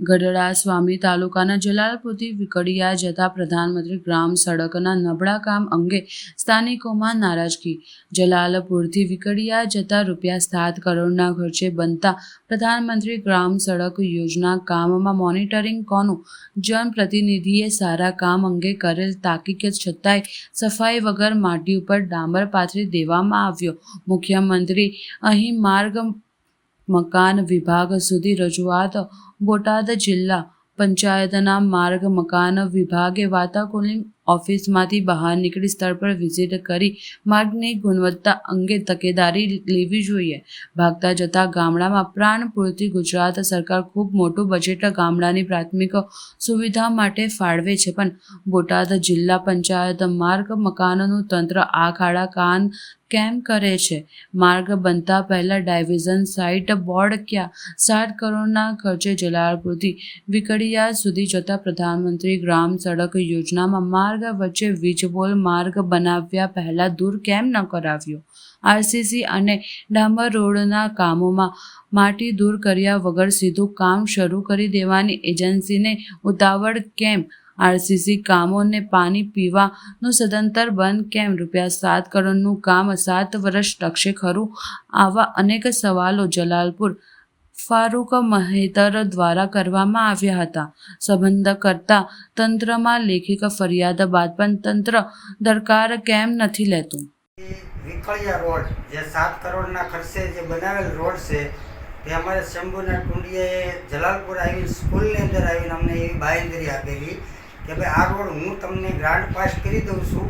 ગઢડા સ્વામી તાલુકાના જલાલપુરથી વિકડિયા જતા પ્રધાનમંત્રી ગ્રામ સડકના નબળા કામ અંગે સ્થાનિકોમાં નારાજગી। જલાલપુરથી વિકડિયા જતા ₹7 કરોડના ખર્ચે બનતા પ્રધાનમંત્રી ગ્રામ સડક યોજના કામમાં મોનિટરિંગ કોનું? જનપ્રતિનિધિએ સારા કામ અંગે કરેલ તાકીદ છતાંય સફાઈ વગર માટી ઉપર ડામર પાથરી દેવામાં આવ્યો। મુખ્યમંત્રી અહીં માર્ગ મકાન વિભાગ સુધી રજૂઆત। બોટાદ જિલ્લા પંચાયતના માર્ગ મકાન વિભાગે વાતાવરણીય ઓફિસમાંથી બહાર નીકળી સ્થળ પર વિઝિટ કરી માર્ગની ગુણવત્તા અંગે તકેદારી લેવી જોઈએ। ભાગતા જતા ગામડામાં પ્રાણ પૂરતી ગુજરાત સરકાર ખૂબ મોટું બજેટ ગામડાની પ્રાથમિક સુવિધા માટે ફાળવે છે, પણ બોટાદ જિલ્લા પંચાયત માર્ગ મકાનનું તંત્ર આ ખાડા કાન કેમ કરે છે? માર્ગ બનતા પહેલા ડાયવિઝન સાઇટ બોર્ડ ક્યાં? 7 કરોડના ખર્ચે જલાલપુરથી વિકડિયા સુધી જતા પ્રધાનમંત્રી ગ્રામ સડક યોજનામાં માર્ગ વચ્ચે વીજપોલ માર્ગ બનાવ્યા પહેલા દૂર કેમ ન કરાવ્યો? આરસીસી અને ડામર રોડના કામોમાં માટી દૂર કર્યા વગર સીધું કામ શરૂ કરી દેવાની એજન્સીને ઉતાવળ કેમ? આરસીસી કામોને પાણી પીવાનું સદંતર બંધ કેમ? ₹7 કરોડનું કામ 7 વર્ષ ટકશે ખરું? આવા અનેક સવાલો જલાલપુર ફારૂક મહેતર દ્વારા કરવામાં આવ્યા હતા। સંબંધકર્તા તંત્રમાં લેખિત ફરિયાદ બાદ પણ તંત્ર દરકાર કેમ નથી લેતું? વિકડિયા રોડ જે 7 કરોડના ખર્ચે જે બનાવેલ રોડ છે તે અમારે શંભુના ટુંડિયાએ જલાલપુર આવીને સ્કૂલની અંદર આવીને અમને એવી બાંહેધરી આપેલી કે ભાઈ આ રોડ હું તમને ગ્રાન્ટ પાસ કરી દઉં છું,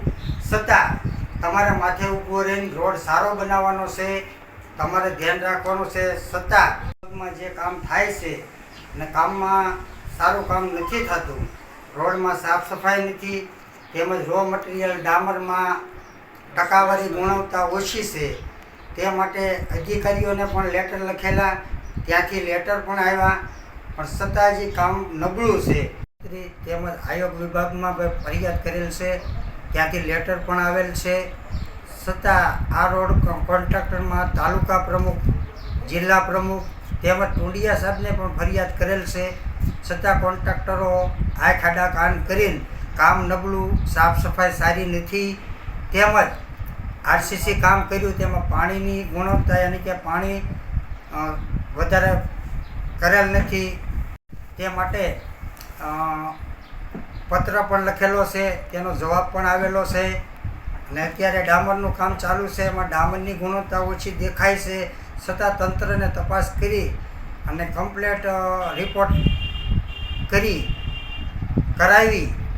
છતાં તમારા માથે ઊભો રહીને રોડ સારો બનાવવાનો છે, તમારે ધ્યાન રાખવાનું છે, છતાં જે કામ થાય છે અને કામમાં સારું કામ નથી થતું, રોડમાં સાફ સફાઈ નથી, તેમજ રો મટીરિયલ ડામરમાં ટકાવારી ગુણવત્તા ઓછી છે। તે માટે અધિકારીઓને પણ લેટર લખેલા, ત્યાંથી લેટર પણ આવ્યા, પણ છતાં જે કામ નબળું છે। તેમજ આયોગ વિભાગમાં ફરિયાદ કરેલ છે, ત્યાંથી લેટર પણ આવેલ છે, છતાં આ રોડ કોન્ટ્રાક્ટરમાં તાલુકા પ્રમુખ, જિલ્લા પ્રમુખ તેમજ ટુંડિયા સાહેબને પણ ફરિયાદ કરેલ છે, છતાં કોન્ટ્રાક્ટરો આ ખાડા કાન કરીને કામ નબળું, સાફ સફાઈ સારી નથી, તેમજ આરસીસી કામ કર્યું તેમાં પાણીની ગુણવત્તા યાની કે પાણી વધારે કરેલ નથી। તે માટે પત્ર પણ લખેલો છે, તેનો જવાબ પણ આવેલો છે, અને અત્યારે ડામરનું કામ ચાલુ છે, એમાં ડામરની ગુણવત્તા ઓછી દેખાય છે, છતાં તંત્રને તપાસ કરી અને કમ્પ્લેટ રિપોર્ટ કરાવી